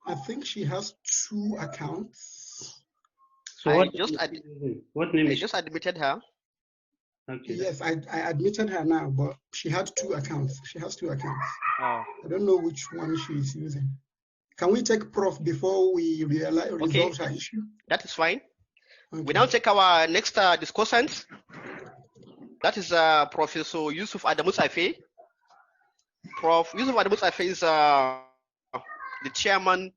I think she has 2 accounts. So what name I is just admitted her. Okay. Yes, I admitted her now, but she had 2 accounts. She has 2 accounts. Oh. I don't know which one she is using. Can we take Prof before we resolve her issue? That is fine. Okay. We now take our next discussant. That is Professor Yusuf Adamu Saife. Prof. Yusuf Adamu Saife is the chairman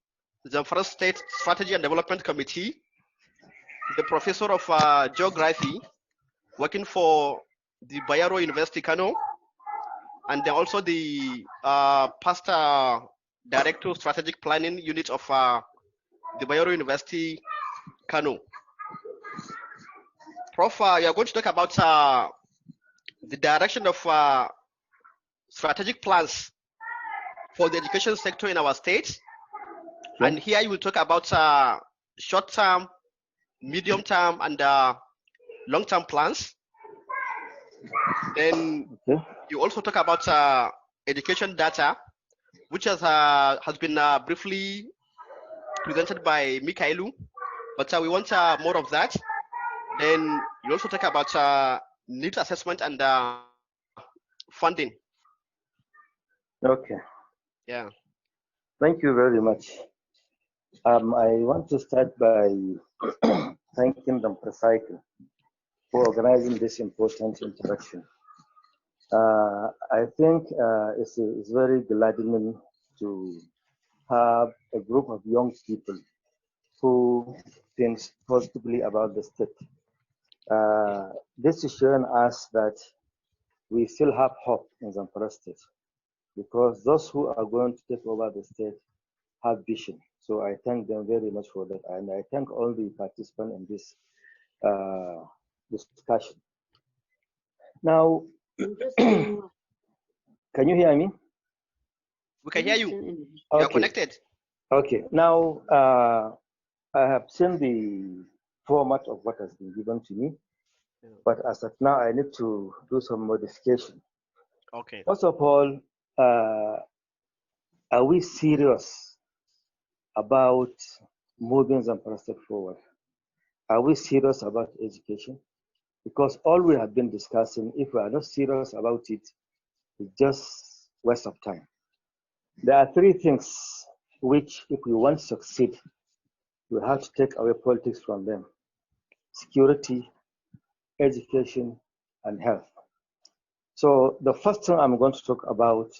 of the Zamfara State Strategy and Development Committee. He's the professor of geography, working for the Barau University, Kano, and then also the past director strategic planning unit of the Barau University, Kano. Prof, you are going to talk about the direction of strategic plans for the education sector in our state. Sure. And here you will talk about short-term, medium-term, and long-term plans. Then you also talk about education data, which has been briefly presented by Mika'ilu, but we want more of that. Then you also talk about needs assessment and funding. Okay. Yeah. Thank you very much. I want to start by thanking them for organizing this important introduction. I think it's very gladdening to have a group of young people who think positively about the state. This is showing us that we still have hope in Zamfara state, because those who are going to take over the state have vision. So I thank them very much for that, and I thank all the participants in this discussion. Now, can you hear me? We can hear you. Okay. You are connected. Okay. Now, I have seen the format of what has been given to me, but as of now, I need to do some modification. Okay. First of all, are we serious about moving Zamfara State forward? Are we serious about education? Because all we have been discussing, if we are not serious about it, it's just waste of time. There are 3 things which, if we want to succeed, we have to take away politics from them: security, education, and health. So the first thing I'm going to talk about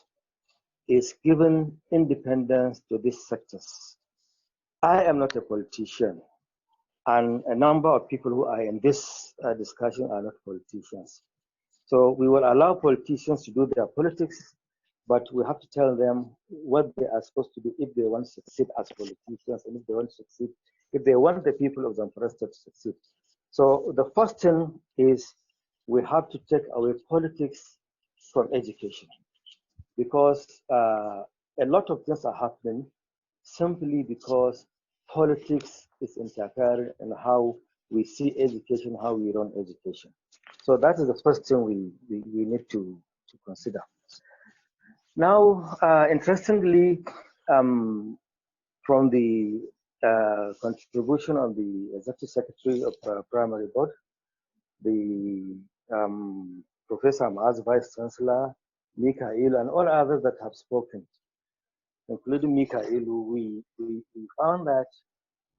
is giving independence to these sectors. I am not a politician, and a number of people who are in this discussion are not politicians. So we will allow politicians to do their politics, but we have to tell them what they are supposed to do if they want to succeed as politicians, and if they want to succeed, if they want the people of Zamfara State to succeed. So the first thing is we have to take away politics from education, because a lot of things are happening simply because politics is interfering in how we see education, how we run education. So that is the first thing we need to consider. Now, interestingly, from the contribution of the Executive Secretary of Primary Board, the Professor Maaz, Vice Chancellor, Mika'ilu, and all others that have spoken, including Mika'ilu, we found that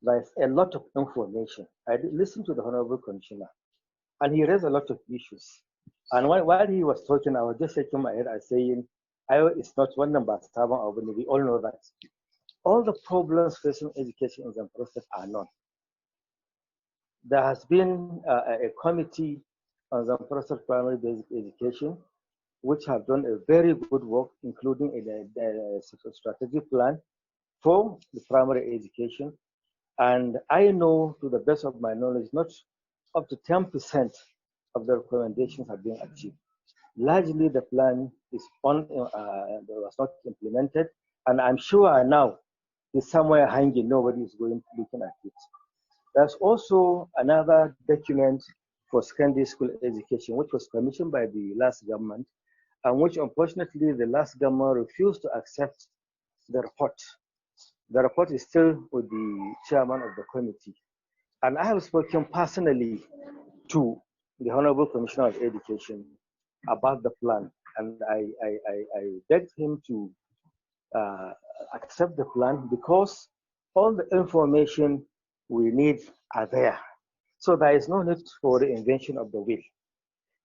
there's a lot of information. I listened to the Honourable Commissioner, and he raised a lot of issues. And while he was talking, I was just shaking my head and saying, it's not one number, we all know that. All the problems facing education in Zamfara State are known. There has been a committee on Zamfara State primary basic education, which have done a very good work, including a strategic plan for the primary education. And I know, to the best of my knowledge, not up to 10% of the recommendations have been achieved. Largely, the plan is was not implemented, and I'm sure now it's somewhere hanging. Nobody is looking at it. There's also another document for secondary school education, which was commissioned by the last government, and which unfortunately the last government refused to accept the report. The report is still with the chairman of the committee. And I have spoken personally to the Honourable Commissioner of Education about the plan, and I begged him to accept the plan because all the information we need are there. So there is no need for the invention of the wheel.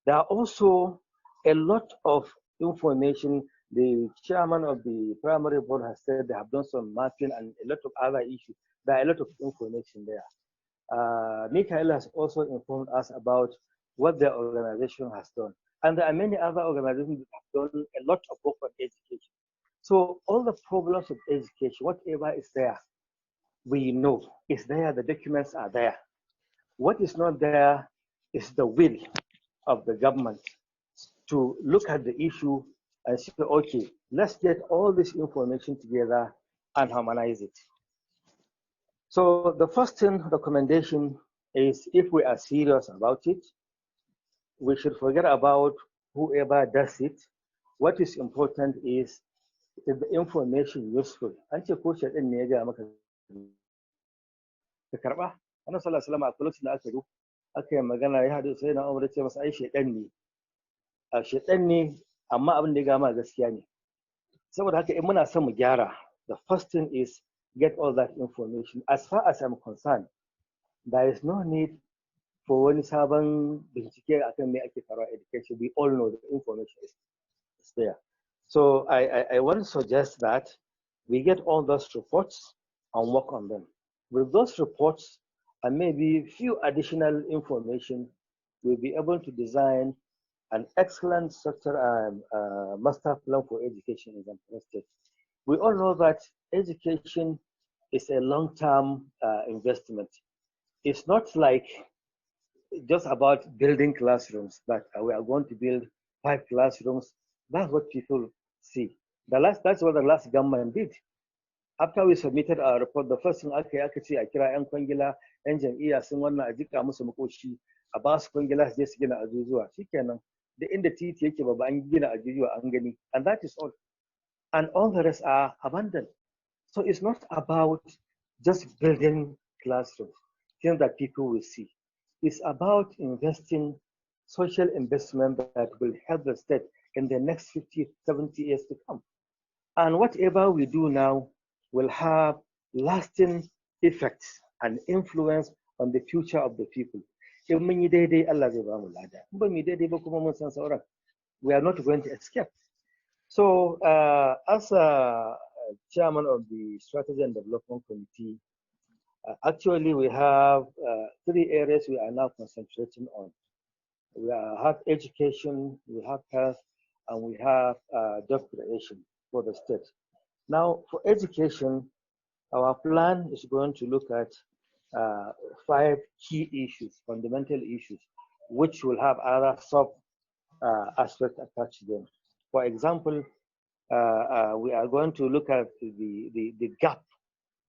There are also a lot of information. The chairman of the primary board has said they have done some mapping and a lot of other issues. There are a lot of information there. Mika'ilu has also informed us about what their organization has done. And there are many other organizations that have done a lot of work on education. So all the problems of education, whatever is there, we know is there, the documents are there. What is not there is the will of the government to look at the issue and say, okay, let's get all this information together and harmonize it. So the first recommendation is, if we are serious about it, we should forget about whoever does it. What is important is the information useful. An ce ko shaɗin ne ya gaya maka ka karɓa. Annabi sallallahu alaihi wasallam a lokacin da aka zo aka yi magana ya haɗu sai na Umar ce masa ai shaɗan ne. A shaɗan ne amma abin da ya gama gaskiya ne. Saboda haka in muna son mu gyara, the first thing is get all that information. As far as I'm concerned, there is no need for wani sabon bincike akan me ake farawa education. We all know the information is there. So I want to suggest that we get all those reports and work on them. With those reports and maybe a few additional information, we'll be able to design an excellent structure master plan for education in Zamfara State. We all know that education is a long-term investment. It's not like just about building classrooms, but we are going to build 5 classrooms. That's what people see. That's what the last government did. After we submitted our report, the first thing aka ce a kira 'yan kwangila, 'yan jam'iyya sun wannan a jika musu makoshi, a ba su kwangila su je su gina ajujuwa. Shikenan, da inda titi yake ba an gina ajujuwa an gani, and that is all. And all the rest are abandoned. So it's not about just building classrooms, things that people will see. It's about investing social investment that will help the state in the next 50, 70 years to come. And whatever we do now will have lasting effects and influence on the future of the people. We are not going to escape. So as a chairman of the Strategy and Development Committee, actually we have 3 areas we are now concentrating on. We have education, we have health, and we have job creation for the state. Now, for education, our plan is going to look at 5 key issues, fundamental issues, which will have other sub aspects attached to them. For example, we are going to look at the gap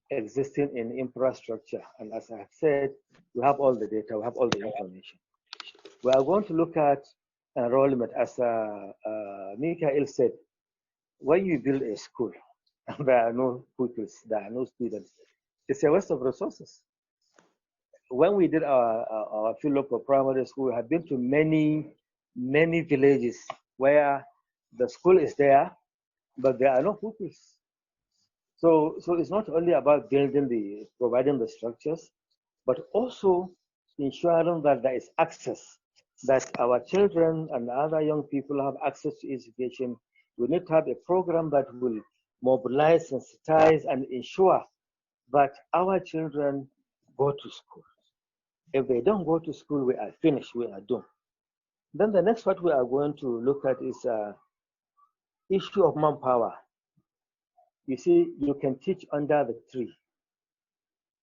existing in infrastructure. And as I have said, we have all the data, we have all the information. We are going to look at enrollment. As Mika'ilu said, when you build a school, there are no pupils, there are no students. It's a waste of resources. When we did our field local primary school, we have been to many villages where the school is there, but there are no pupils. So it's not only about providing the structures, but also ensuring that there is access, that our children and other young people have access to education. We need to have a program that will mobilize, sensitize, and ensure that our children go to school. If they don't go to school, we are finished, we are doomed. Then the next what we are going to look at is issue of manpower. You see, you can teach under the tree,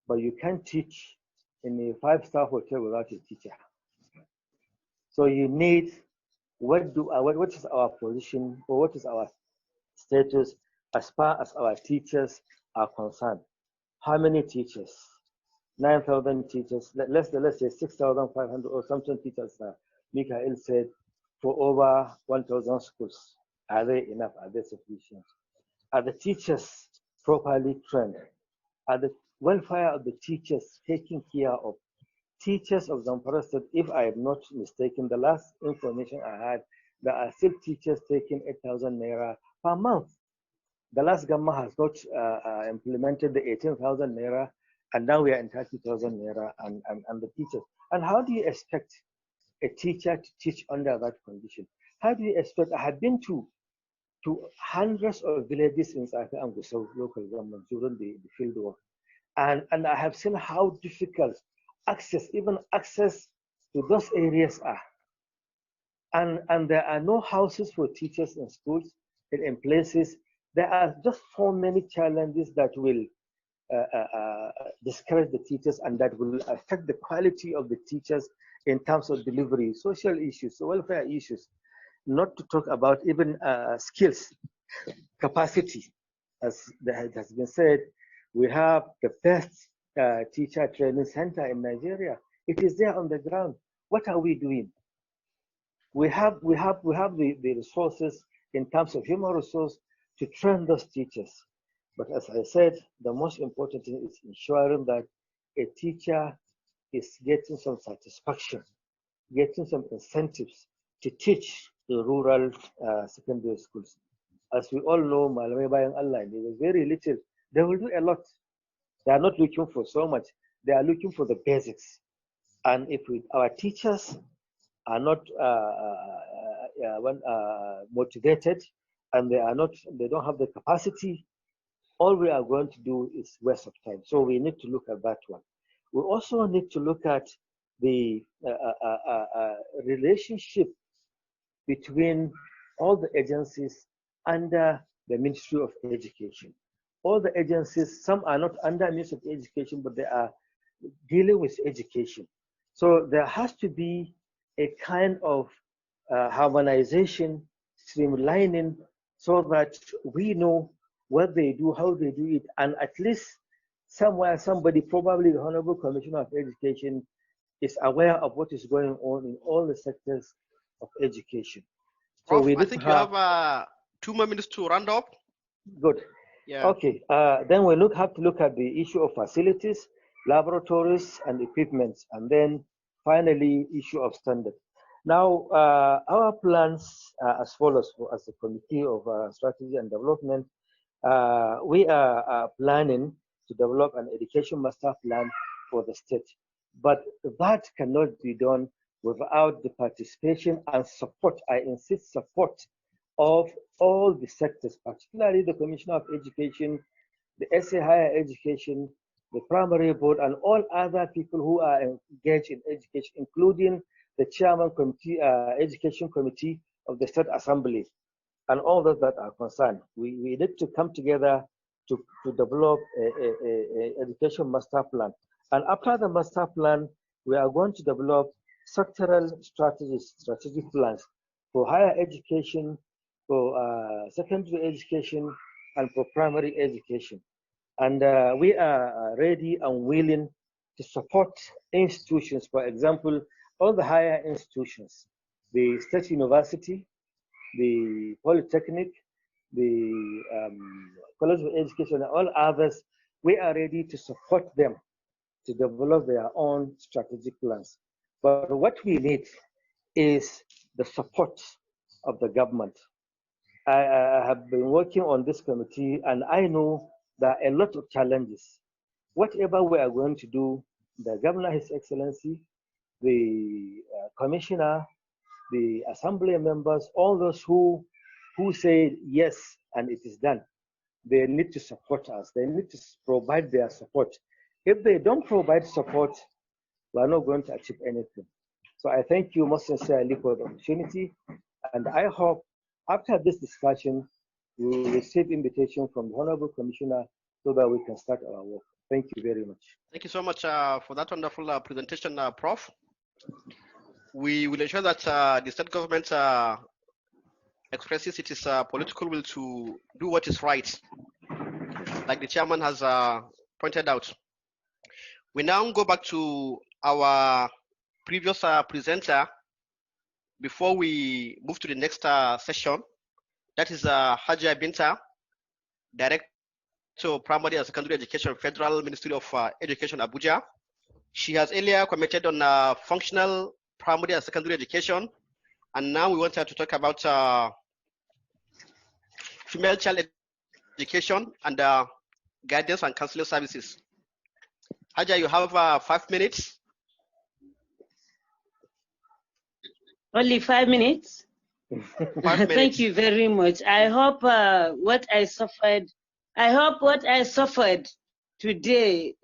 but you can't teach in a 5-star hotel without a teacher. So you need, what is our position, or what is our status as far as our teachers are concerned? How many teachers? 9,000 teachers, let's say 6,500 or something teachers, Mika'ilu said, for over 1,000 schools. Are they enough? Are they sufficient? Are the teachers properly trained? Are the welfare of the teachers taken care of? Teachers of Zamfara State, if I am not mistaken, the last information I had, there are still teachers taking 8,000 naira per month. The last government has not implemented the 18,000 naira, and now we are in 30,000 naira and the teachers. And how do you expect a teacher to teach under that condition? How do you expect? I have been to hundreds of villages in Zamfara and Gusau local government during the field work, and I have seen how difficult even access to those areas are. And there are no houses for teachers in schools, in places. There are just so many challenges that will discourage the teachers and that will affect the quality of the teachers in terms of delivery, social issues, welfare issues, not to talk about even skills, capacity. As has been said, we have the best teacher training center in Nigeria. It is there on the ground. What are we doing? We have the resources in terms of human resource to train those teachers. But as I said, the most important thing is ensuring that a teacher is getting some satisfaction, getting some incentives to teach the rural secondary schools. As we all know, Malamai Bayan Allah, there is very little. They will do a lot. They are not looking for so much. They are looking for the basics. And if our teachers are not motivated and they don't have the capacity, all we are going to do is waste of time. So we need to look at that one. We also need to look at the relationship between all the agencies under the Ministry of Education. All the agencies, some are not under Ministry of Education, but they are dealing with education. So there has to be a kind of harmonization, streamlining, so that we know what they do, how they do it, and at least somewhere somebody, probably the Honourable Commissioner of Education, is aware of what is going on in all the sectors of education. So Prof, I think you have 2 more minutes to round up. Good. Yeah. Okay. Then we have to look at the issue of facilities, laboratories, and equipment, and then finally issue of standard. Now, our plans as follows as the Committee of Strategy and Development. We are planning to develop an education master plan for the state, but that cannot be done without the participation and support, I insist, support of all the sectors, particularly the Commissioner of Education, the SA Higher Education, the Primary Board, and all other people who are engaged in education, including the Chairman Committee, Education Committee of the State Assembly, and all those that are concerned. We need to come together to develop a education master plan. And after the master plan, we are going to develop sectoral strategic plans for higher education, for secondary education, and for primary education. And we are ready and willing to support institutions, for example, all the higher institutions, the state university, the polytechnic, the college of education, and all others. We are ready to support them to develop their own strategic plans. But what we need is the support of the government. I have been working on this committee, and I know there are a lot of challenges. Whatever we are going to do, the Governor, His Excellency, the Commissioner, the Assembly members, all those who say yes and it is done, they need to support us. They need to provide their support. If they don't provide support, we are not going to achieve anything. So I thank you most sincerely for the opportunity, and I hope after this discussion, we will receive invitation from the Honourable Commissioner so that we can start our work. Thank you very much. Thank you so much for that wonderful presentation, Prof. We will ensure that the state government expresses its political will to do what is right, like the chairman has pointed out. We now go back to our previous presenter before we move to the next session. That is Haja Binta, Director of Primary and Secondary Education, Federal Ministry of Education, Abuja. She has earlier commented on functional primary and secondary education, and now we want her to talk about female child education and guidance and counseling services. Haja, you have 5 minutes. Only 5 minutes? 5 minutes. Thank you very much. I hope what I suffered today,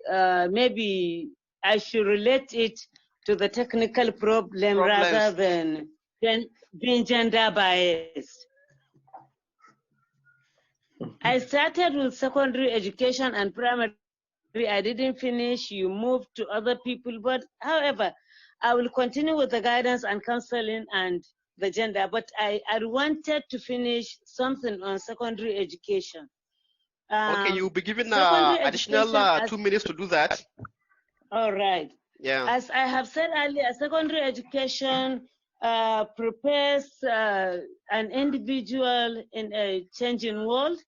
maybe I should relate it to the technical problem rather than being gender biased. I started with secondary education and primary. I didn't finish. You moved to other people, but however, I will continue with the guidance and counseling and the gender, but I wanted to finish something on secondary education. Okay, you'll be given additional 2 minutes to do that. All right. Yeah. As I have said earlier, secondary education prepares an individual in a changing world.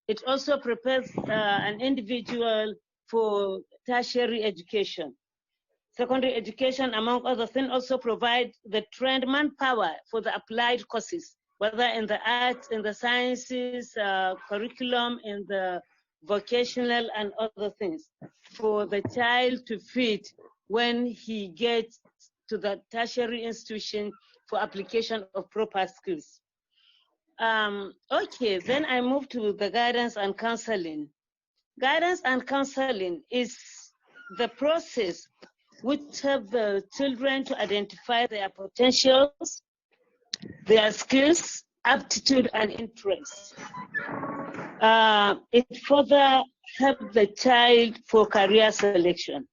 It also prepares an individual for tertiary education. Secondary education, among other things, also provides the trained manpower for the applied courses, whether in the arts, in the sciences, curriculum, in the vocational and other things, for the child to fit when he gets to the tertiary institution for application of proper skills. Okay, then I move to the guidance and counseling. Guidance and counseling is the process which help the children to identify their potentials, their skills, aptitude, and interests. It further helps the child for career selection.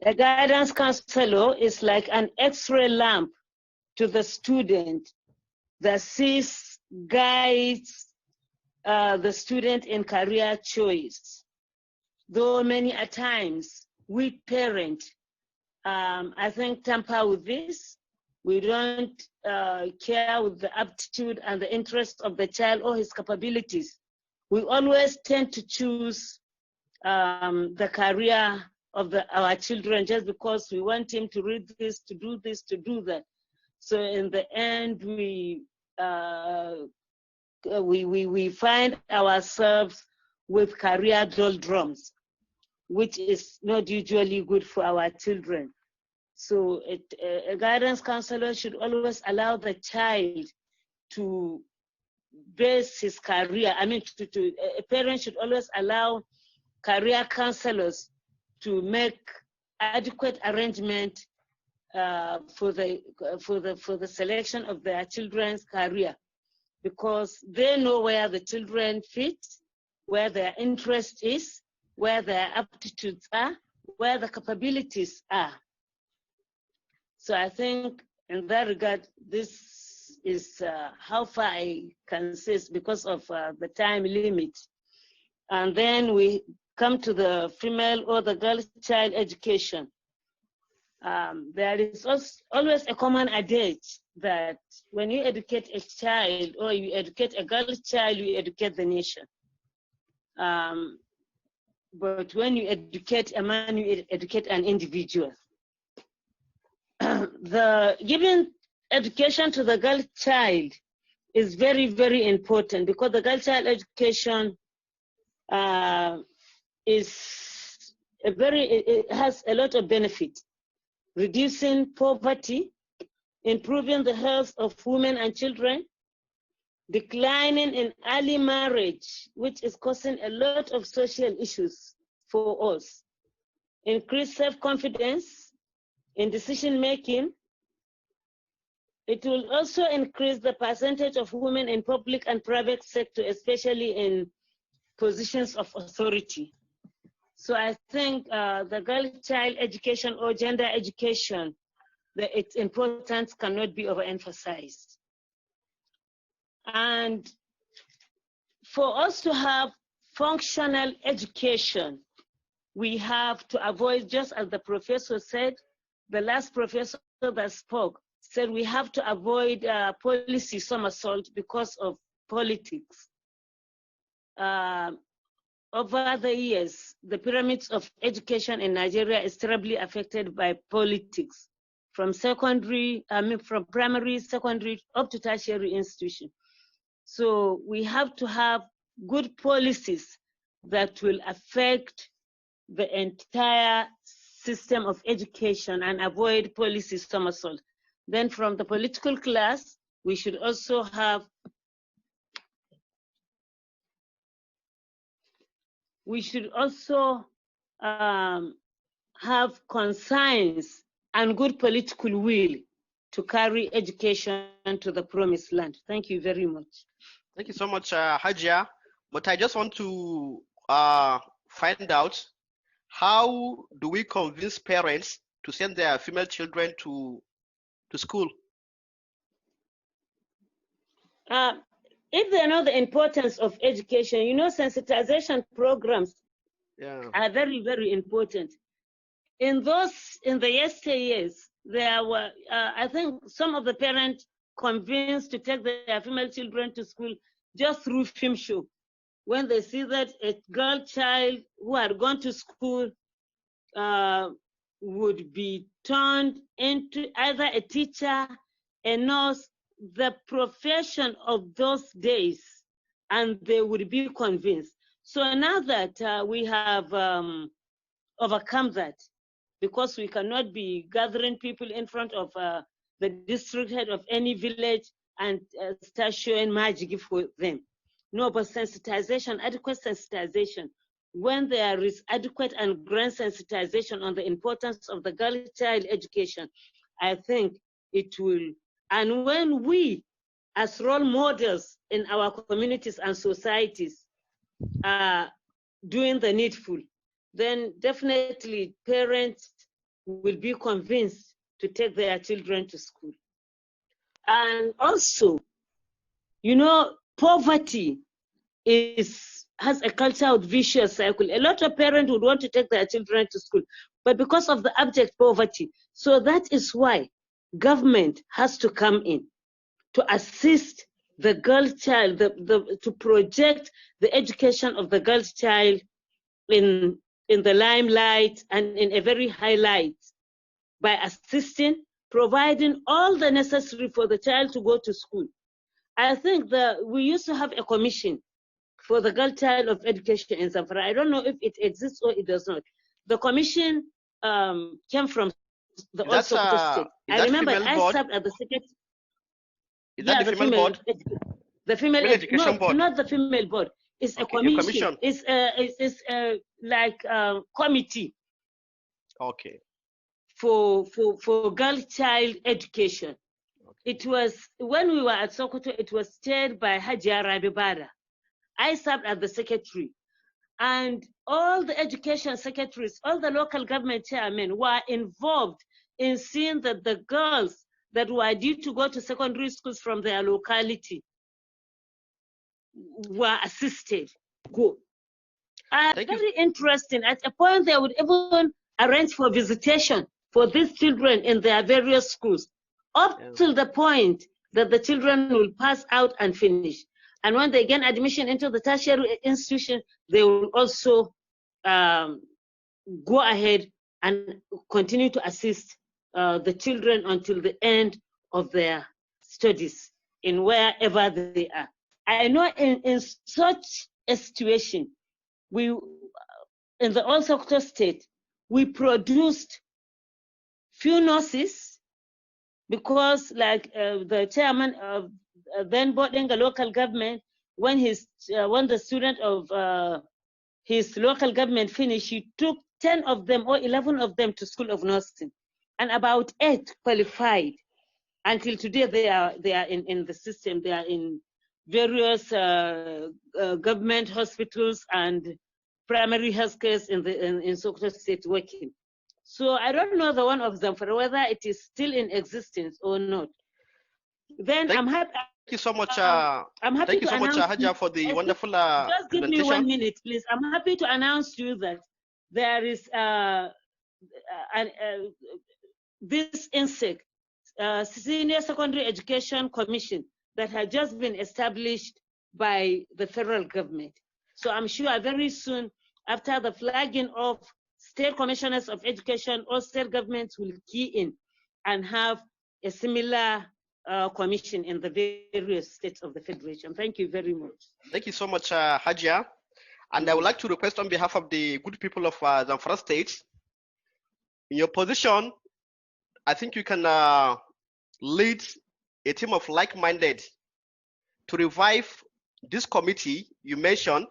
A guidance counselor is like an X-ray lamp to the student that sees, guides the student in career choice. Though many a times we parents, I think, tamper with this. We don't care with the aptitude and the interest of the child or his capabilities. We always tend to choose the career of our children just because we want him to read this, to do this, to do that. So in the end, we find ourselves with career doldrums, which is not usually good for our children. So a guidance counselor should always allow the child to base his career. I mean, a parent should always allow career counselors to make adequate arrangement for the selection of their children's career, because they know where the children fit, where their interest is, where their aptitudes are, where the capabilities are. So I think in that regard, this is how far I can say because of the time limit. And then we come to the female or the girl child education. There is always a common adage that when you educate a child or you educate a girl child, you educate the nation. But when you educate a man, you educate an individual. The giving education to the girl child is very, very important, because the girl child education it has a lot of benefit, reducing poverty, improving the health of women and children, declining in early marriage, which is causing a lot of social issues for us, increase self-confidence in decision-making. It will also increase the percentage of women in public and private sector, especially in positions of authority. So I think the girl child education or gender education, its importance cannot be overemphasized. And for us to have functional education, we have to avoid, just as the professor said, the last professor that spoke said we have to avoid policy somersault because of politics. Over the years, the pyramids of education in Nigeria is terribly affected by politics, from primary, secondary, up to tertiary institution. So we have to have good policies that will affect the entire system of education and avoid policy somersault. Then from the political class, we should also have have conscience and good political will to carry education to the promised land. Thank you very much. Thank you so much, Hajia. But I just want to find out, how do we convince parents to send their female children to school? If they know the importance of education, you know, sensitization programs are very, very important. In the yesteryears, there were, I think some of the parents convinced to take their female children to school just through film show. When they see that a girl child who had gone to school would be turned into either a teacher, a nurse, the profession of those days, and they would be convinced. So now that we have overcome that, because we cannot be gathering people in front of the district head of any village and start showing magic for them. No, but sensitization, adequate sensitization. When there is adequate and grand sensitization on the importance of the girl child education, I think it will. And when we, as role models in our communities and societies, are doing the needful, then definitely parents will be convinced to take their children to school. And also, you know, poverty has a culture of vicious cycle. A lot of parents would want to take their children to school, but because of the abject poverty. So that is why government has to come in to assist the girl child, to project the education of the girl child in the limelight and in a very high light by assisting, providing all the necessary for the child to go to school. I think we used to have a commission for the girl child of education in Zamfara. I don't know if it exists or it does not. The commission came from the old Sokoto state. I remember I served at the secretary. Is that the female board? The female education board. Not the female board. It's a commission. It's like a committee. Okay. For girl child education. Okay. It was, when we were at Sokoto, it was chaired by Hajia Rabibara. I served as the secretary. And all the education secretaries, all the local government chairmen were involved in seeing that the girls that were due to go to secondary schools from their locality were assisted. Good. Very interesting. At a point, they would even arrange for visitation for these children in their various schools, up till the point that the children will pass out and finish. And when they gain admission into the tertiary institution, they will also go ahead and continue to assist the children until the end of their studies in wherever they are. I know in such a situation, in the old Sokoto state, we produced few nurses, because like the chairman of then boarding a local government, when the student of his local government finished, he took 10 of them or 11 of them to School of Nursing, and about 8 qualified. Until today, they are in the system. They are in various government hospitals and primary health care in Sokoto State working. So I don't know the one of Zamfara, whether it is still in existence or not. Then I'm happy. Thank you so much. I'm happy. Thank you so much, Hajia, for the wonderful just give me 1 minute, please. I'm happy to announce to you that there is this INSEC, Senior Secondary Education Commission, that has just been established by the federal government. So I'm sure very soon, after the flagging of state commissioners of education, all state governments will key in and have a similar commission in the various states of the federation. Thank you very much. Thank you so much, Hajia. And I would like to request on behalf of the good people of Zamfara State, in your position, I think you can lead a team of like-minded to revive this committee you mentioned,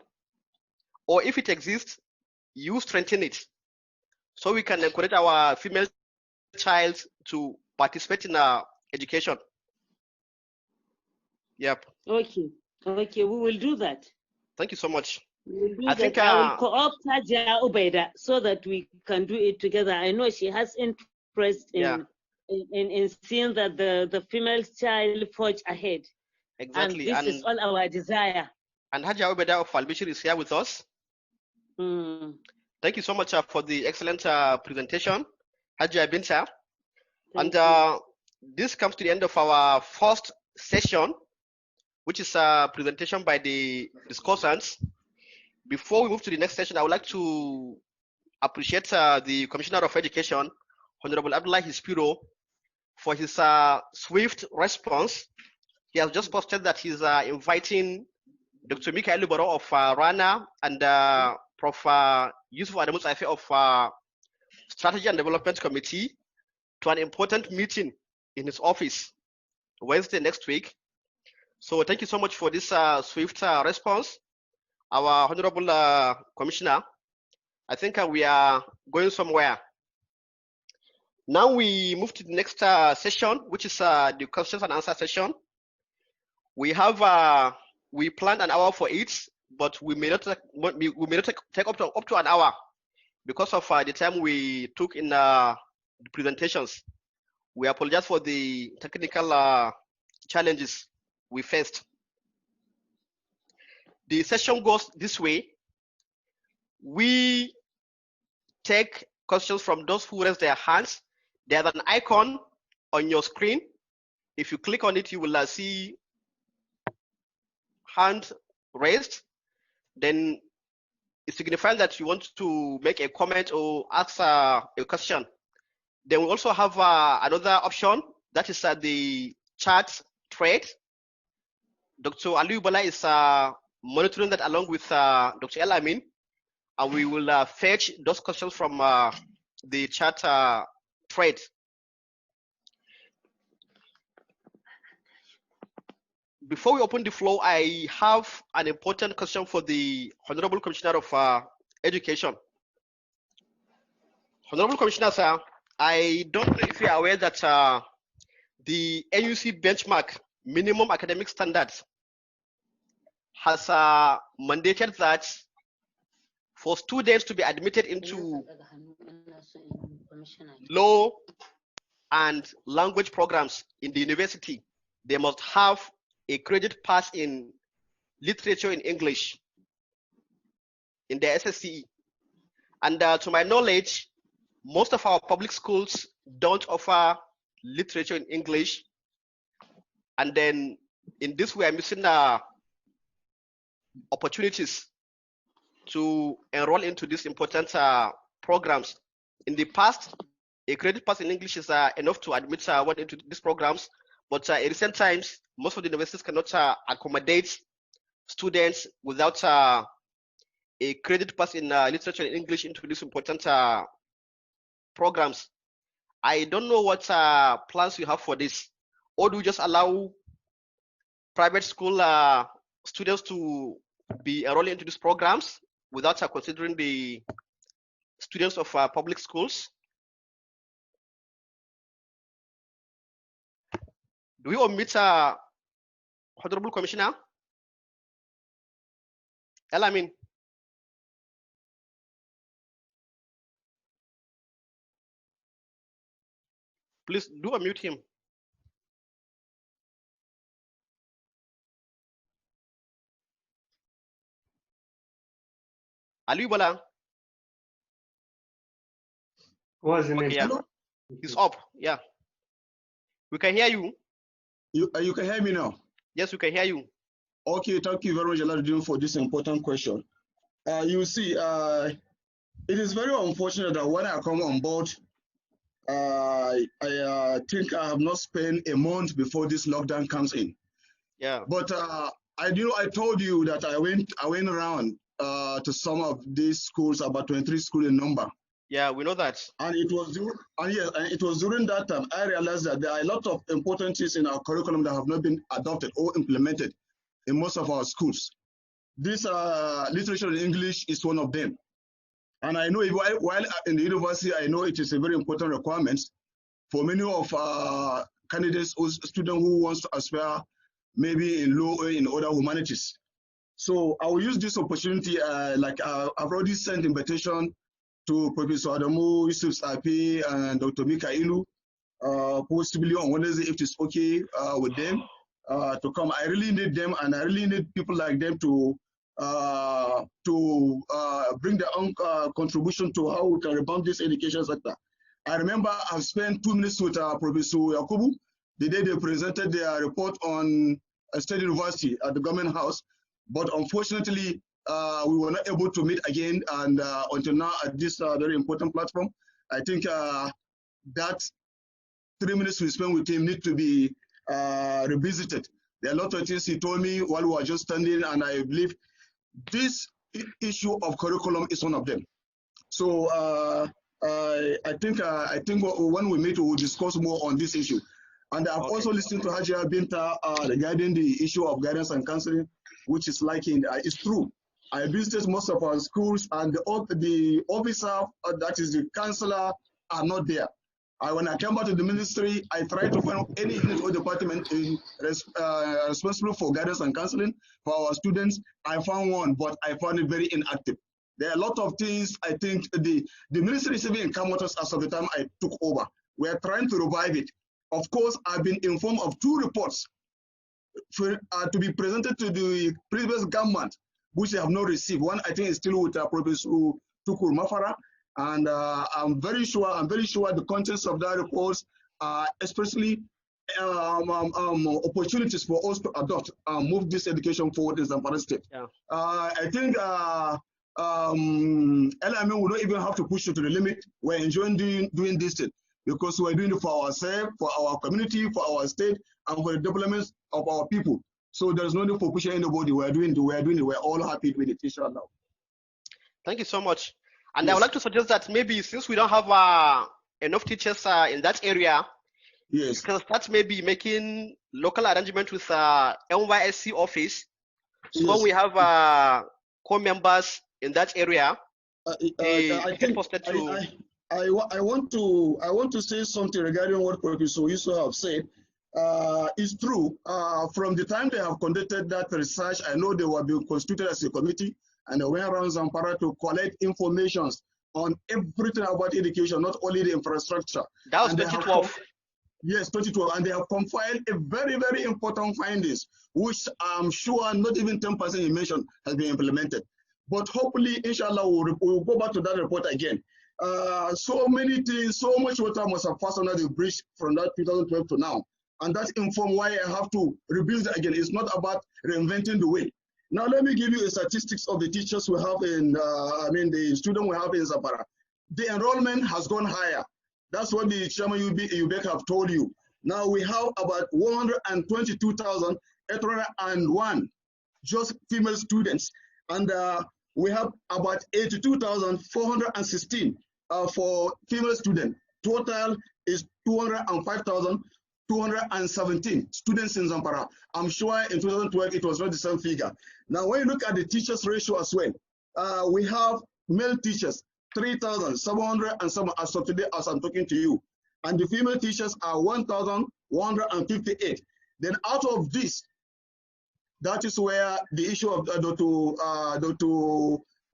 or if it exists, you strengthen it, so we can encourage our female child to participate in education. Yep. Okay, we will do that. Thank you so much. I think I will co-opt Hajia Ubaida so that we can do it together. I know she has interest in seeing that the female child forge ahead. Exactly. And this is all our desire. And Hajia Ubaida of Al-Bashir is here with us. Thank you so much for the excellent presentation, Hajia Binta. And this comes to the end of our first session, which is a presentation by the discussants. Before we move to the next session, I would like to appreciate the Commissioner of Education, Honourable Abdullahi for his swift response. He has just posted that he's inviting Dr. Mika'ilu Barau of Rana and Prof. Yusuf Adamu of Strategy and Development Committee to an important meeting in his office Wednesday next week. So thank you so much for this swift response. Our Honourable Commissioner, I think we are going somewhere. Now we move to the next session, which is the questions and answer session. We have we planned an hour for it, but we may not take up to an hour because of the time we took in the presentations. We apologize for the technical challenges we faced. The session goes this way. We take questions from those who raise their hands. There's an icon on your screen. If you click on it, you will see hand raised. Then it signifies that you want to make a comment or ask a question. Then we also have another option, that is the chat thread. Dr. Alhaji is monitoring that along with Dr. El Amin, and we will fetch those questions from the chat thread. Before we open the floor, I have an important question for the Honourable Commissioner of Education. Honourable Commissioner, sir, I don't know if you are aware that the NUC benchmark minimum academic standards has mandated that for students to be admitted into law and language programs in the university, they must have a credit pass in literature in English in the SSCE. And to my knowledge, most of our public schools don't offer literature in English. And then in this way, I'm missing opportunities to enroll into these important programs. In the past, a credit pass in English is enough to admit one into these programs, but in recent times, most of the universities cannot accommodate students without a credit pass in literature in English into these important programs. I don't know what plans you have for this, or do you just allow private school students to be enrolling into these programs without considering the students of public schools? Do we omit Honourable Commissioner? El Amin. Please do unmute him. Ali Bala. What's the name? Okay, yeah. He's up. Yeah. We can hear you. You can hear me now? Yes, we can hear you. Okay, thank you very much, Jalaluddeen, for this important question. You see, it is very unfortunate that when I come on board, I think I have not spent a month before this lockdown comes in. Yeah. But I told you that I went around to some of these schools, about 23 schools in number. Yeah, we know that. And it was during that time I realized that there are a lot of important things in our curriculum that have not been adopted or implemented in most of our schools. This literature in English is one of them. And I know while in the university, I know it is a very important requirement for many of candidates or students who wants to aspire maybe in law or in other humanities. So I will use this opportunity, like I've already sent invitation to Professor Adamu, Yusuf Sapi, and Dr. Mika'ilu, possibly on Wednesday if it's okay with them to come. I really need them, and I really need people like them to bring their own contribution to how we can revamp this education sector. I remember I've spent 2 minutes with Professor Yakubu the day they presented their report on a state university at the government house, but unfortunately, we were not able to meet again, and until now at this very important platform, I think that 3 minutes we spent with him need to be revisited. There are a lot of things he told me while we were just standing, and I believe this issue of curriculum is one of them. So I think when we meet, we will discuss more on this issue. And I've also listened to Haji Binta regarding the issue of guidance and counseling, which is lacking. It's true. I visited most of our schools, and the officer, that is the counselor, are not there. When I came back to the ministry, I tried to find any unit or department responsible for guidance and counseling for our students. I found one, but I found it very inactive. There are a lot of things. I think the ministry is even encountered as of the time I took over. We are trying to revive it. Of course, I've been informed of 2 reports to be presented to the previous government, which they have not received. One, I think, is still with Professor Mafara, and I'm very sure the contents of that report are especially opportunities for us to adopt and move this education forward in Zamfara State. Yeah. I think Aminu will not even have to push it to the limit. We're enjoying doing this thing because we're doing it for ourselves, for our community, for our state, and for the development of our people. So there's no need for pushing anybody. We're doing it. We're all happy with it, inshallah. Thank you so much. And Yes. I would like to suggest that maybe since we don't have enough teachers in that area, Yes. we can start maybe making local arrangement with NYSC office. So Yes. when we have co-members in that area, I want to say something regarding what Professor Yusuf have said. It's true. From the time they have conducted that research, I know they were being constituted as a committee, and they went around Zamfara to collect information on everything about education, not only the infrastructure. That was 2012. Yes, 2012, and they have compiled a very, very important findings, which I'm sure not even 10% you mentioned has been implemented. But hopefully, inshallah, we'll go back to that report again. So many things, so much water must have passed under the bridge from that 2012 to now. And that's informed why I have to rebuild it again. It's not about reinventing the way. Now, let me give you a statistics of the teachers we have in, the student we have in Zamfara. The enrollment has gone higher. That's what the chairman UBEC have told you. Now we have about 122,801 just female students. And we have about 82,416 for female students. Total is 205,217 students in Zamfara. I'm sure in 2012 it was not the same figure. Now when you look at the teachers ratio as well, we have male teachers 3,707 as of today as I'm talking to you, and the female teachers are 1,158. Then out of this, that is where the issue of Dr.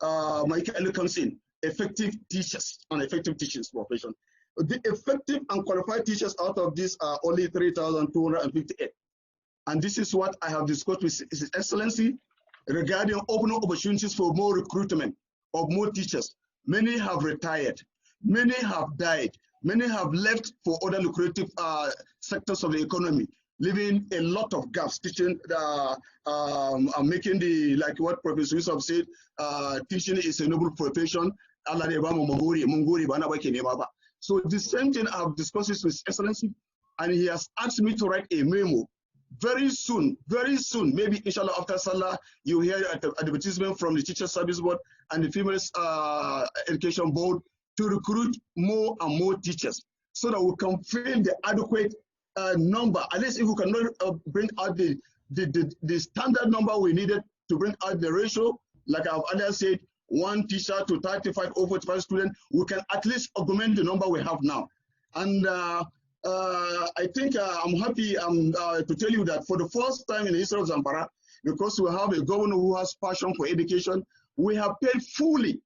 Mika'ilu comes in. Effective teachers and effective teaching profession. The effective and qualified teachers out of this are only 3,258. And this is what I have discussed with His Excellency regarding opening opportunities for more recruitment of more teachers. Many have retired, many have died, many have left for other lucrative sectors of the economy. leaving a lot of gaps, teaching, making the, like what Professor Yusuf said, teaching is a noble profession. So the same thing I've discussed with His Excellency, and he has asked me to write a memo. Very soon, maybe inshallah after Salah, you hear an advertisement from the Teacher Service Board and the Female Education Board to recruit more and more teachers so that we can fill the adequate number. At least if we cannot bring out the standard number we needed to bring out the ratio, like I've earlier said, 1 teacher to 35 or 45 students, we can at least augment the number we have now. And I think I'm happy to tell you that for the first time in the history of Zamfara, because we have a governor who has passion for education, we have paid fully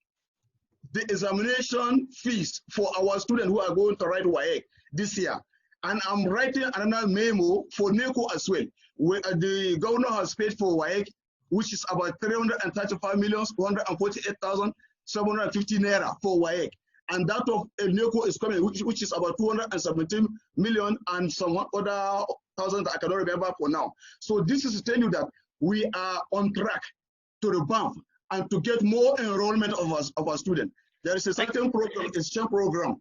the examination fees for our students who are going to write WAEC this year. And I'm writing another memo for NECO as well, where the governor has paid for WAEC, which is about 335,148,750 naira for WAEC. And that of NECO is coming, which is about 217 million and some other thousands I cannot remember for now. So this is to tell you that we are on track to revamp and to get more enrollment of our students. There is a certain program, a STEM program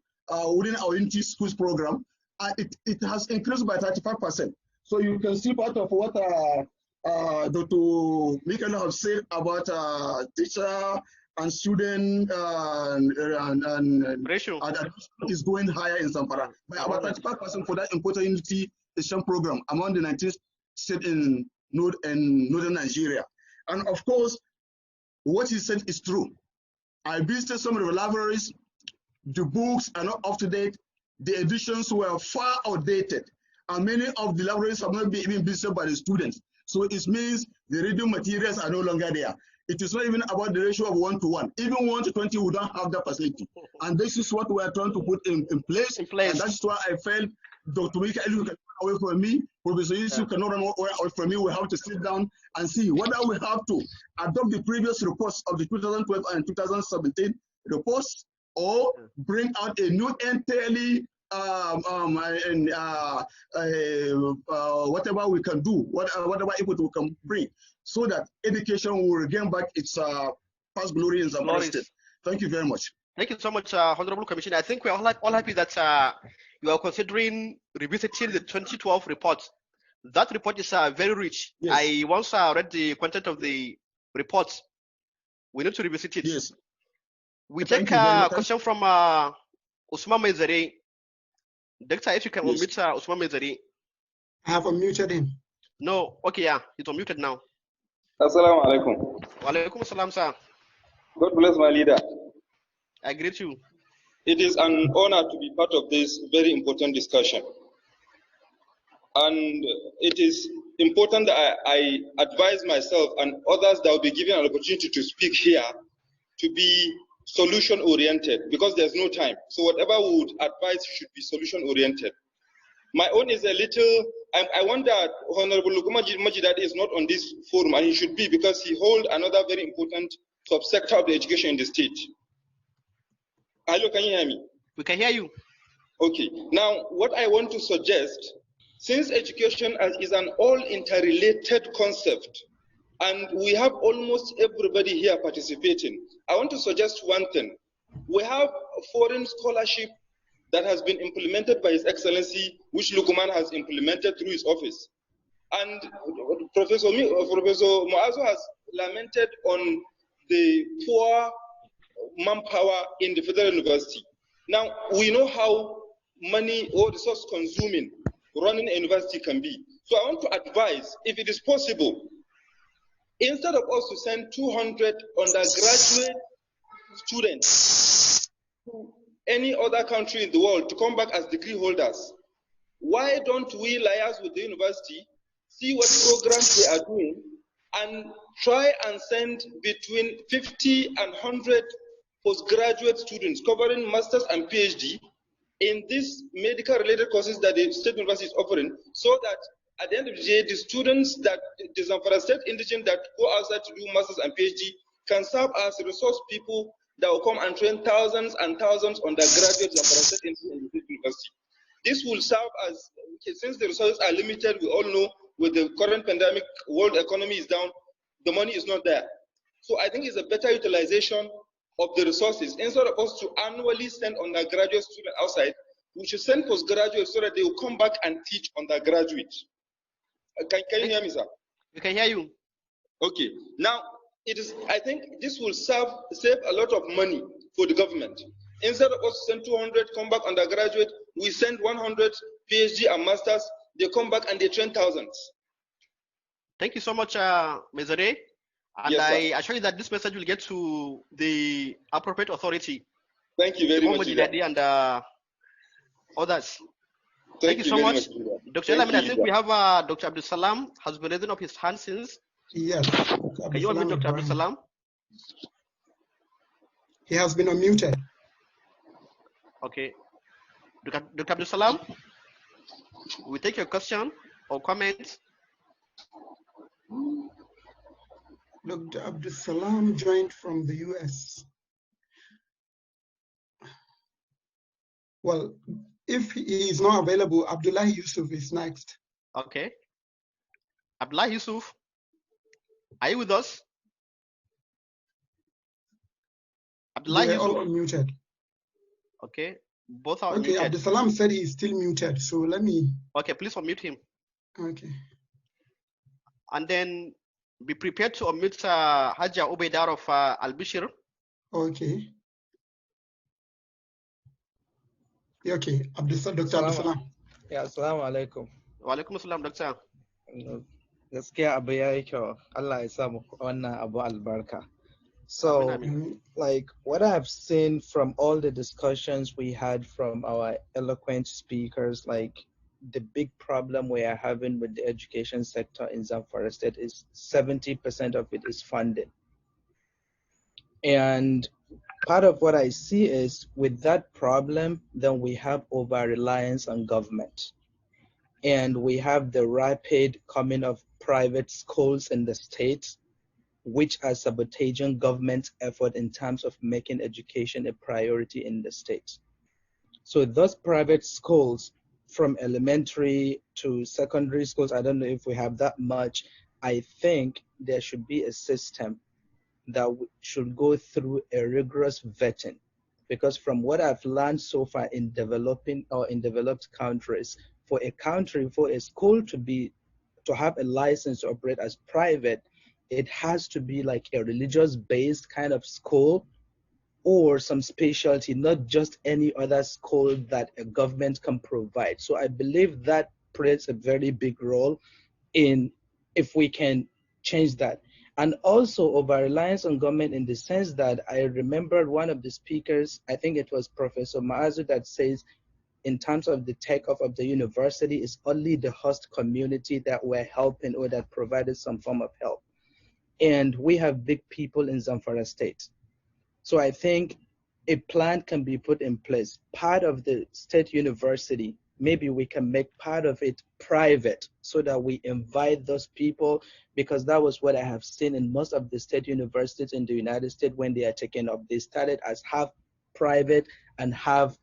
within our Unity Schools program. It has increased by 35%. So you can see part of what Dr. Mika'ilu has said about teacher and student ratio is going higher in Zamfara by about 35% for that important Unity STEM program among the 19 states in northern Nigeria. And of course, what he said is true. I visited some of the libraries. The books are not up to date. The editions were far outdated. And many of the libraries have not been even visited by the students. So it means the reading materials are no longer there. It is not even about the ratio of 1:1. Even 1:20, we don't have that facility. And this is what we are trying to put in place. And that's why I felt Dr. Mika'ilu can run away from me. Professor Yusuf cannot run away from me. We have to sit down and see whether we have to adopt the previous reports of the 2012 and 2017 reports or bring out a new entirely whatever we can do, whatever input we can bring, so that education will regain back its past glory in Zamfara State. Thank you very much. Thank you so much, Honourable Commissioner. I think we're all happy that you are considering revisiting the 2012 report. That report is very rich. Yes. I once read the content of the report. We need to revisit it. Yes. We take a question from Usman Mezari. Doctor, if you can unmute Usman Mezari. I have unmuted him. No, okay, yeah, he's unmuted now. Assalamu alaikum. Wa alaikum assalam, sir. God bless my leader. I greet you. It is an honor to be part of this very important discussion. And it is important that I advise myself and others that will be given an opportunity to speak here to be solution-oriented, because there's no time. So whatever we would advise should be solution-oriented. My own is a little, I wonder, Honourable Majidad is not on this forum, and he should be, because he holds another very important subsector of the education in the state. Hello, can you hear me? We can hear you. Okay. Now, what I want to suggest, since education is an all interrelated concept, and we have almost everybody here participating, I want to suggest one thing. We have a foreign scholarship that has been implemented by His Excellency, which Lukuman has implemented through his office. And Professor Muazu has lamented on the poor manpower in the Federal University. Now, we know how money or resource consuming running a university can be. So I want to advise, if it is possible, instead of us to send 200 undergraduate students to any other country in the world to come back as degree holders, why don't we liaise with the university, see what programs they are doing, and try and send between 50 and 100 postgraduate students covering masters and PhD in these medical related courses that the state university is offering, so that at the end of the day, the students that the Zamfara state indigent that go outside to do masters and PhD can serve as resource people that will come and train thousands and thousands undergraduate Zamfara state indigent university. this will serve as, since the resources are limited, we all know with the current pandemic, world economy is down, the money is not there. So I think it's a better utilization of the resources. Instead of us to annually send undergraduate students outside, we should send postgraduates so that they will come back and teach undergraduate. Can you hear me, sir? We can hear you. Okay. Now, I think this will save a lot of money for the government. Instead of us send 200 come back undergraduate, we send 100 PhD and masters. They come back and they train thousands. Thank you so much, Mezere. And Yes, I assure you that this message will get to the appropriate authority. Thank you very much. And others. Thank you so much. Dr. Elamin, I think we have Dr. Abdul Salam has been raising up his hand since. Yes. Can you unmute Dr. Abdul Salam? He has been unmuted. Okay. Dr. Abdul Salam, we take your question or comment. Dr. Abdul Salam joined from the US. Well, if he is not available, Abdullahi Yusuf is next. Okay. Abdullahi Yusuf, are you with us? Abdullahi They're Yusuf. all unmuted. Okay. Both are okay, muted. Abdul Salam said he is still muted, so let me. Okay, please unmute him. Okay. And then be prepared to unmute Haja Ubaidar of Al-Bishir. Okay. Okay, Dr. Abdul Salam. Yeah, assalamu alaikum. Wa alaikum assalam, Doctor. Gaskiya abu ya yi kyau. Allah ya sa mu wannan abu albarka. So, like what I've seen from all the discussions we had from our eloquent speakers, like the big problem we are having with the education sector in Zamfara State is 70% of it is funding. And part of what I see is with that problem, then we have over-reliance on government. And we have the rapid coming of private schools in the state, which are sabotaging government's effort in terms of making education a priority in the state. So those private schools, from elementary to secondary schools, I don't know if we have that much, I think there should be a system that should go through a rigorous vetting. Because from what I've learned so far in developing or in developed countries, for a school to have a license to operate as private, it has to be like a religious-based kind of school or some specialty, not just any other school that a government can provide. So I believe that plays a very big role in if we can change that. And also over-reliance on government in the sense that I remember one of the speakers, I think it was Professor Maazu, that says in terms of the takeoff of the university, it's only the host community that we're helping or that provided some form of help. And we have big people in Zamfara State. So I think a plan can be put in place. Part of the state university, maybe we can make part of it private so that we invite those people, because that was what I have seen in most of the state universities in the United States when they are taken up. They started as half private and half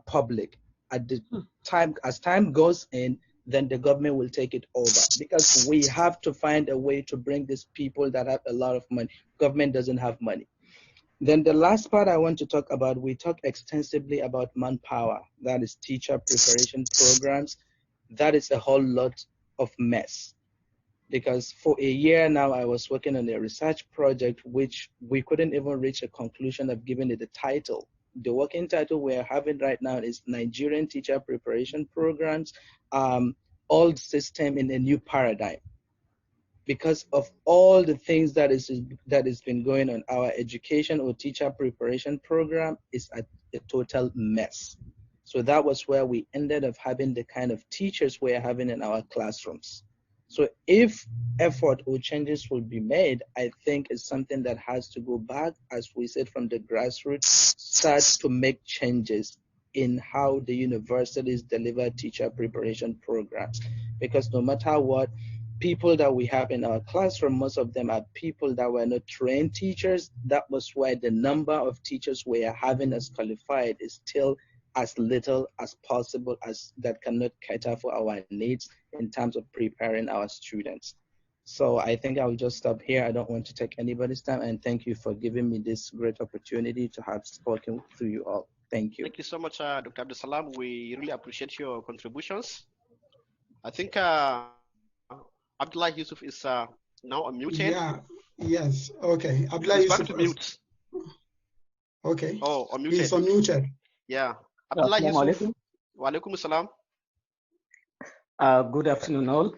public. At the time, as time goes in, then the government will take it over, because we have to find a way to bring these people that have a lot of money. Government doesn't have money. Then the last part I want to talk about, we talk extensively about manpower, that is teacher preparation programs. That is a whole lot of mess, because for a year now I was working on a research project which we couldn't even reach a conclusion of giving it a title. The working title we're having right now is Nigerian Teacher Preparation Programs, old system in a new paradigm. Because of all the things that has been going on, our education or teacher preparation program is a total mess. So that was where we ended up having the kind of teachers we're having in our classrooms. So if effort or changes will be made, I think it's something that has to go back, as we said, from the grassroots, start to make changes in how the universities deliver teacher preparation programs. Because no matter what, people that we have in our classroom, most of them are people that were not trained teachers. That was why the number of teachers we are having as qualified is still as little as possible as that cannot cater for our needs in terms of preparing our students. So I think I'll just stop here. I don't want to take anybody's time, and thank you for giving me this great opportunity to have spoken to you all. Thank you. Thank you so much, Dr. Abdul Salam. We really appreciate your contributions. I think Abdullahi Yusuf is now unmuted. Yeah, yes, okay. Abdullahi He's back Yusuf to mute. Okay. Oh, unmuted. He's unmuted. Yeah. Abdullahi Yusuf. Wa alaikum salam. Good afternoon, all.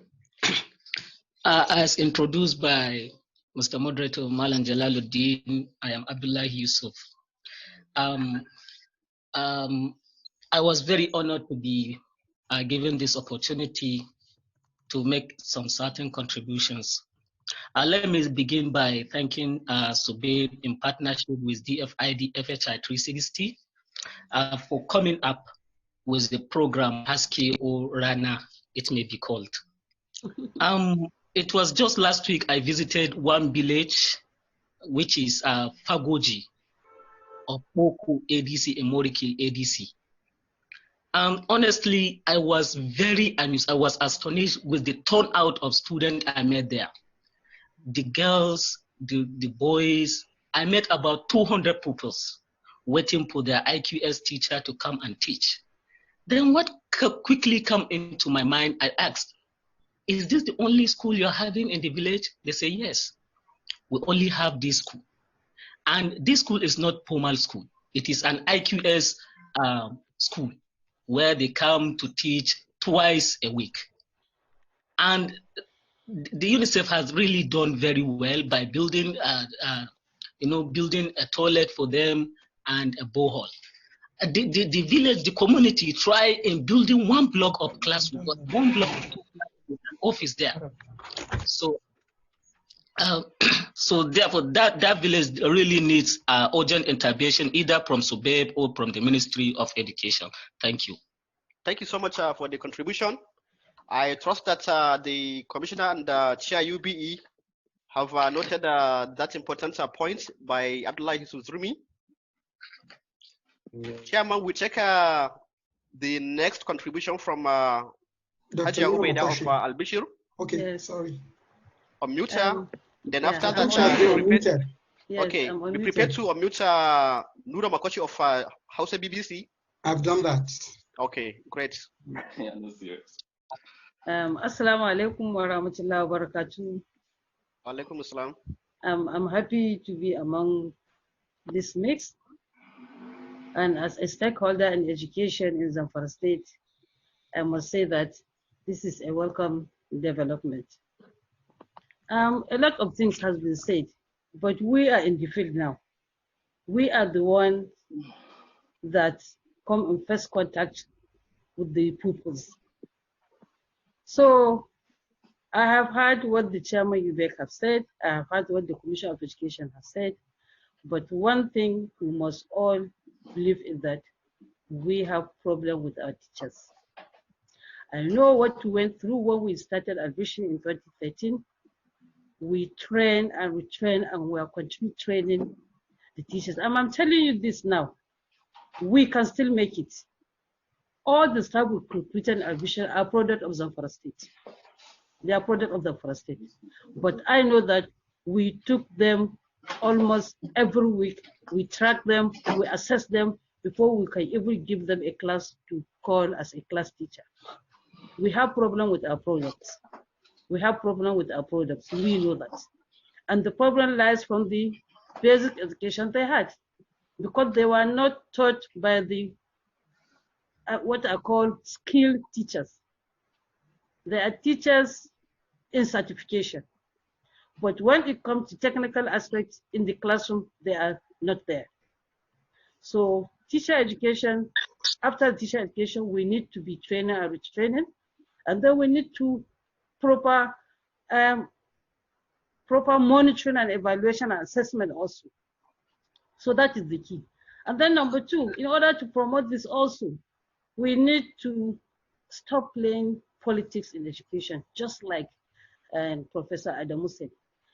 As introduced by Mr. Moderator Malan Jalaluddeen, I am Abdullahi Yusuf. I was very honored to be given this opportunity to make some certain contributions. Let me begin by thanking SUBEB in partnership with DFID FHI 360 for coming up with the program Husky or Rana, it may be called. It was just last week I visited one village, which is Fagoji of Poku ADC and Moriki ADC. Honestly, I was very amused. I was astonished with the turnout of students I met there. The girls, the boys, I met about 200 pupils waiting for their IQS teacher to come and teach. Then what quickly came into my mind, I asked, is this the only school you're having in the village? They say, yes, we only have this school. And this school is not formal school. It is an IQS school where they come to teach twice a week. And the UNICEF has really done very well by building, building a toilet for them and a borehole. The village, the community try in building one block of classroom, but one block of an office there. So, so therefore, that village really needs urgent intervention, either from SUBEB or from the Ministry of Education. Thank you. Thank you so much for the contribution. I trust that the Commissioner and Chair UBE have noted that important point by Abdullahi Yusuf-Zurmi. Chairman, we check the next contribution from Haji Ubaida of Al-Bashir. Okay, yes. Sorry. Unmute her. Then after that, we prepare to unmute Nura Makochi of Hausa BBC. I've done that. Okay, great. Assalamu alaikum wa rahmatullahi wa barakatuh. Alaikum assalam. I'm happy to be among this mix. And as a stakeholder in education in Zamfara State, I must say that this is a welcome development. A lot of things has been said, but we are in the field now. We are the ones that come in first contact with the pupils. So I have heard what the Chairman UBEC have said, I have heard what the Commission of Education has said, but one thing we must all believe is that we have problem with our teachers. I know what we went through when we started admission in 2013. We train and we train and we are continuing training the teachers. And I'm telling you this now, we can still make it. All the staff we recruited in admission are product of Zamfara State. They are product of Zamfara State. But I know that we took them almost every week. We track them, we assess them before we can even give them a class to call as a class teacher. We have problem with our products. We have problem with our products. We know that. And the problem lies from the basic education they had, because they were not taught by the what I call skilled teachers. They are teachers in certification. But when it comes to technical aspects in the classroom, they are not there. So teacher education, after teacher education, we need to be training and retraining, and then we need to proper monitoring and evaluation and assessment also. So that is the key. And then number two, in order to promote this also, we need to stop playing politics in education, just like Professor Adamu said.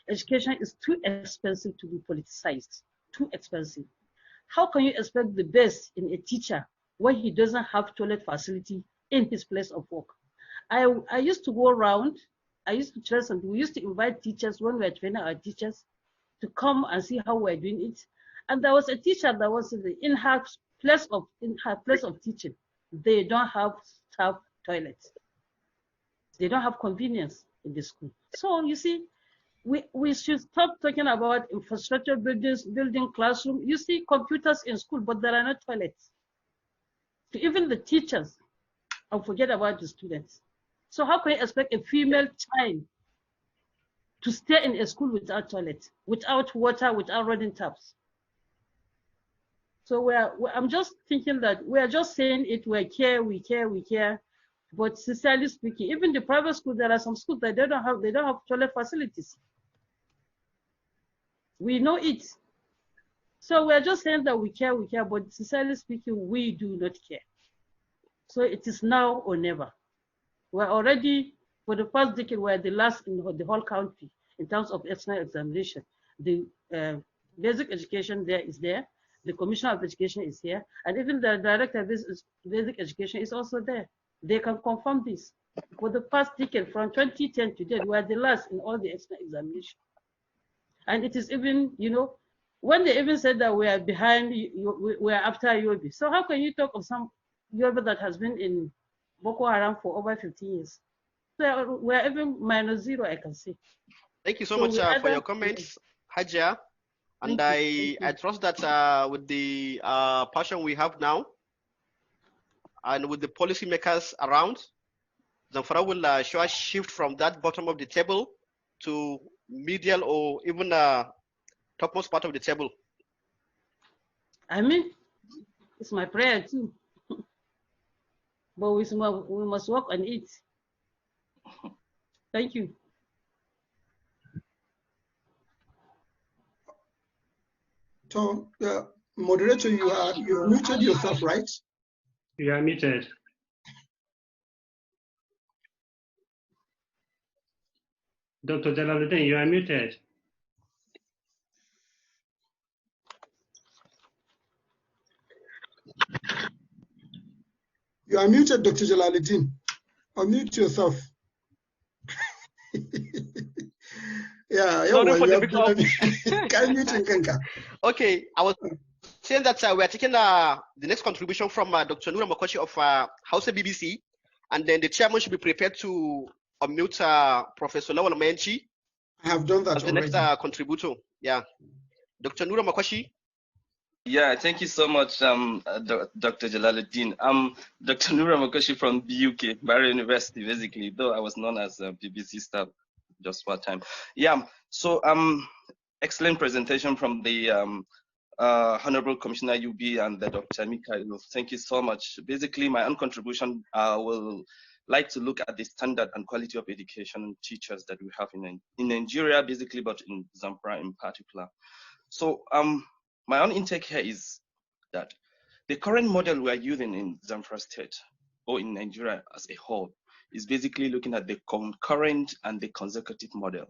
Education is too expensive to be politicized, too expensive. How can you expect the best in a teacher where he doesn't have toilet facility in his place of work. I used to go around, I used to trace, and we used to invite teachers when we were training our teachers to come and see how we're doing it. And there was a teacher that was in her place of teaching. They don't have staff toilets. They don't have convenience in the school. So you see, we should stop talking about infrastructure building classroom. You see computers in school, but there are no toilets. So even the teachers, and forget about the students. So how can you expect a female child to stay in a school without toilet, without water, without running taps? So I'm just thinking that we are just saying it, we care. But sincerely speaking, even the private school, there are some schools that they don't have toilet facilities. We know it. So we're just saying that we care, but sincerely speaking, we do not care. So it is now or never. We're already, for the past decade, we're the last in the whole country in terms of external examination. The basic education there is there, the Commissioner of Education is here, and even the Director of Basic Education is also there. They can confirm this. For the past decade, from 2010 to date, we're the last in all the external examination. And it is even, you know, when they even said that we are behind, we are after UOB. So how can you talk of some UOB that has been in Boko Haram for over 15 years? So we're even -0, I can say. Thank you so much for your comments, Hajia. And I trust that with the passion we have now, and with the policymakers around, Zamfara will show a shift from that bottom of the table to medial or even topmost part of the table. I mean, it's my prayer too. But we must work on it. Thank you. So, moderator, you muted yourself, right? You are muted. Dr. Jalaluddeen, you are muted. You are muted, Dr. Jalaluddeen. Unmute yourself. Yeah, sorry for the big Okay, I was saying that we are taking the next contribution from Dr. Nura Makoshi of Hausa BBC, and then the chairman should be prepared to unmute Professor Lawal Menchi. I have done that as the already. Next contributor. Yeah, Dr. Nura Makoshi. Yeah, thank you so much, Dr. Jalaluddeen. I'm Dr. Nura Makoshi from the UK, Barau University, basically, though I was known as BBC staff just for a time. Yeah, so excellent presentation from the Honourable Commissioner UB and the Dr. Mika'ilu. Thank you so much. Basically, my own contribution will like to look at the standard and quality of education teachers that we have in Nigeria, basically, but in Zamfara in particular. So my own intake here is that the current model we are using in Zamfara State or in Nigeria as a whole is basically looking at the concurrent and the consecutive model.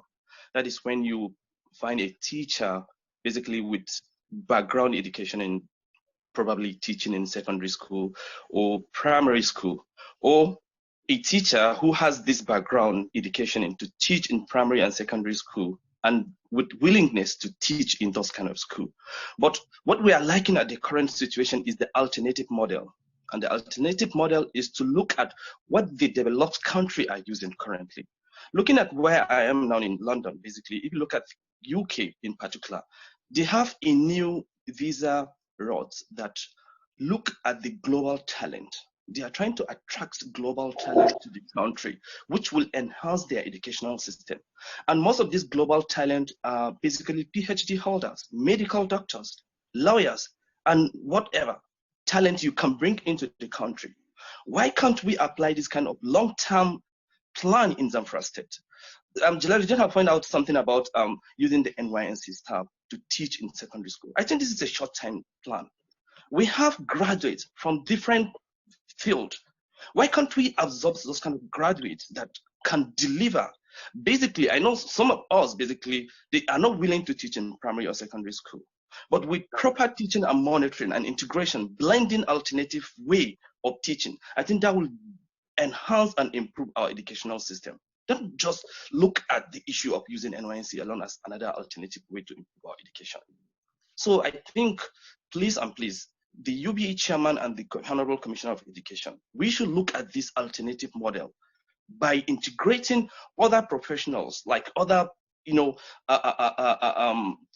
That is when you find a teacher basically with background education in probably teaching in secondary school or primary school, or a teacher who has this background education in to teach in primary and secondary school and with willingness to teach in those kind of school. But what we are liking at the current situation is the alternative model. And the alternative model is to look at what the developed country are using currently. Looking at where I am now in London, basically, if you look at UK in particular, they have a new visa routes that look at the global talent. They are trying to attract global talent to the country, which will enhance their educational system. And most of these global talent are basically PhD holders, medical doctors, lawyers, and whatever talent you can bring into the country. Why can't we apply this kind of long-term plan in Zamfara State? Jalaluddeen have pointed out something about using the NYNC staff to teach in secondary school. I think this is a short-term plan. We have graduates from different fields. Why can't we absorb those kind of graduates that can deliver? Basically, I know some of us, basically, they are not willing to teach in primary or secondary school. But with proper teaching and monitoring and integration, blending alternative way of teaching, I think that will enhance and improve our educational system. Don't just look at the issue of using NYNC alone as another alternative way to improve our education. So I think, please and please, the UBE chairman and the Honourable Commissioner of Education, we should look at this alternative model by integrating other professionals, like other,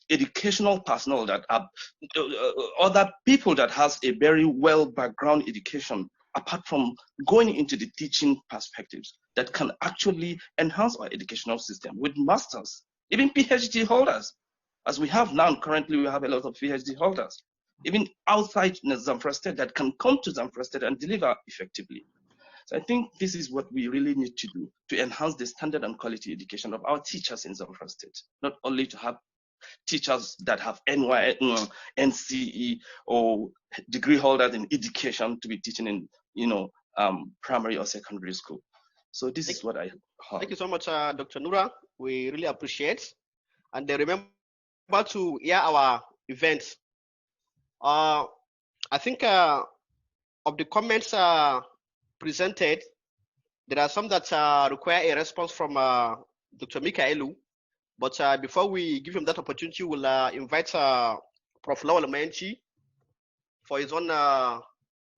educational personnel that are other people that has a very well background education, apart from going into the teaching perspectives, that can actually enhance our educational system with masters, even PhD holders. As we have now, currently we have a lot of PhD holders, even outside Zamfara State, that can come to Zamfara State and deliver effectively. So I think this is what we really need to do to enhance the standard and quality education of our teachers in Zamfara State, not only to have teachers that have NCE or degree holders in education to be teaching in, primary or secondary school. So this is what I heard. Thank you so much, Dr. Nura. We really appreciate. And remember to hear our events. I think of the comments presented, there are some that require a response from Dr. Mika'ilu. But before we give him that opportunity, we'll invite Prof. Lawal for his own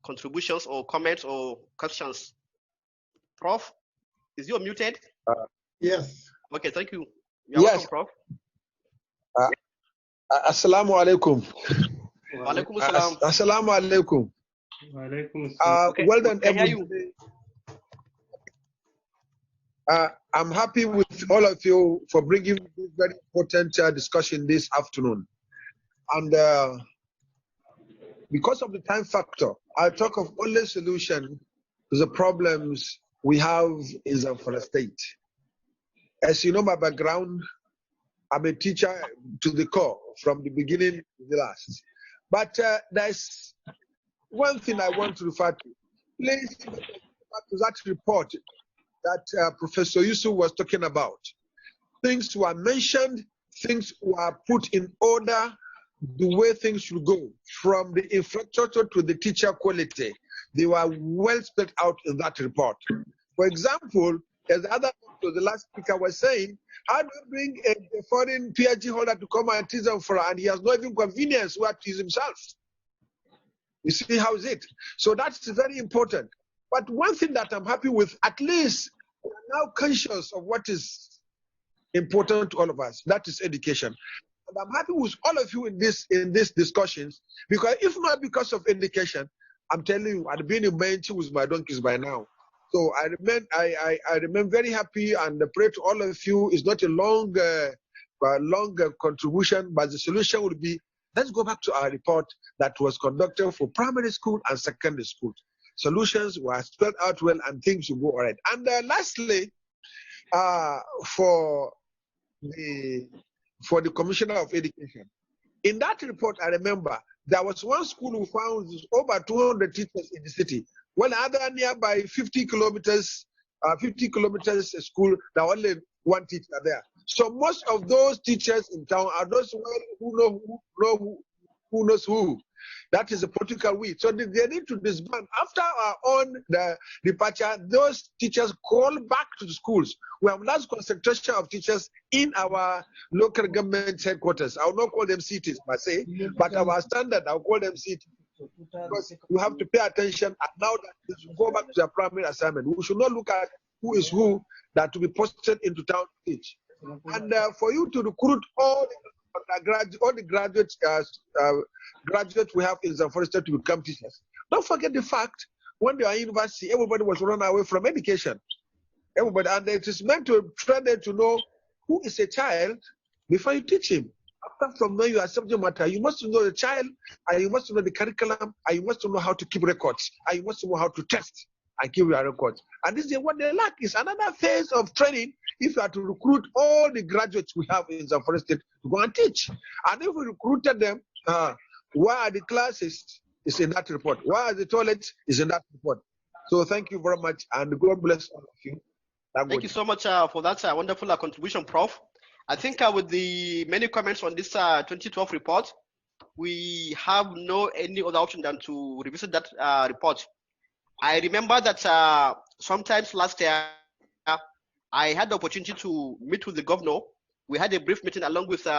contributions or comments or questions. Prof, is you muted? Yes. Okay, thank you. You're welcome, Prof. Assalamu alaikum. Wa alaikum assalam. Assalamu alaikum. Wa alaikum assalam. Okay, well done, can hear everybody. I'm happy with all of you for bringing this very important discussion this afternoon. And because of the time factor, I'll talk of only solution to the problems we have in Zamfara State. As you know, my background, I'm a teacher to the core from the beginning to the last. But there's one thing I want to refer to. Please, to that report that Professor Yusuf was talking about. Things were mentioned, things were put in order, the way things should go, from the infrastructure to the teacher quality. They were well spelled out in that report. For example, as the last speaker was saying, how do you bring a foreign PhD holder to come and teach Zamfara, and he has no even convenience where to teach himself? You see, how is it? So that's very important. But one thing that I'm happy with, at least we're now conscious of what is important to all of us, that is education. And I'm happy with all of you in these discussions, because if not because of education, I'm telling you, I'd been in Maine with my donkeys by now. So I remain very happy and pray to all of you. It's not a long contribution, but the solution would be, let's go back to our report that was conducted for primary school and secondary school. Solutions were spelled out well and things will go all right. And lastly, for the Commissioner of Education, in that report, I remember there was one school who found over 200 teachers in the city. Well, other nearby 50 kilometers school, there are only one teacher there. So most of those teachers in town are those who knows who. That is a political will. So they need to disband. After our own departure, those teachers call back to the schools. We have large concentration of teachers in our local government headquarters. I will not call them cities, per se, but our standard, I'll call them cities. Because we have to pay attention, and now that we should go back to their primary assignment. We should not look at who is who that to be posted into town to teach. And for you to recruit all the graduates we have in Zamfara State to become teachers. Don't forget the fact, when they are in university, everybody was run away from education. Everybody, and it is meant to train them to know who is a child before you teach him. Apart from knowing your subject matter, you must know the child, and you must know the curriculum, and you must know how to keep records, and you must know how to test and keep your records. And this is what they lack, is another phase of training if you are to recruit all the graduates we have in Zamfara State to go and teach. And if we recruited them, where are the classes is in that report. Where are the toilets is in that report. So thank you very much, and God bless all of you. Thank you so much for that wonderful contribution, Prof. I think with the many comments on this 2012 report, we have no any other option than to revisit that report. I remember that sometimes last year, I had the opportunity to meet with the governor. We had a brief meeting along with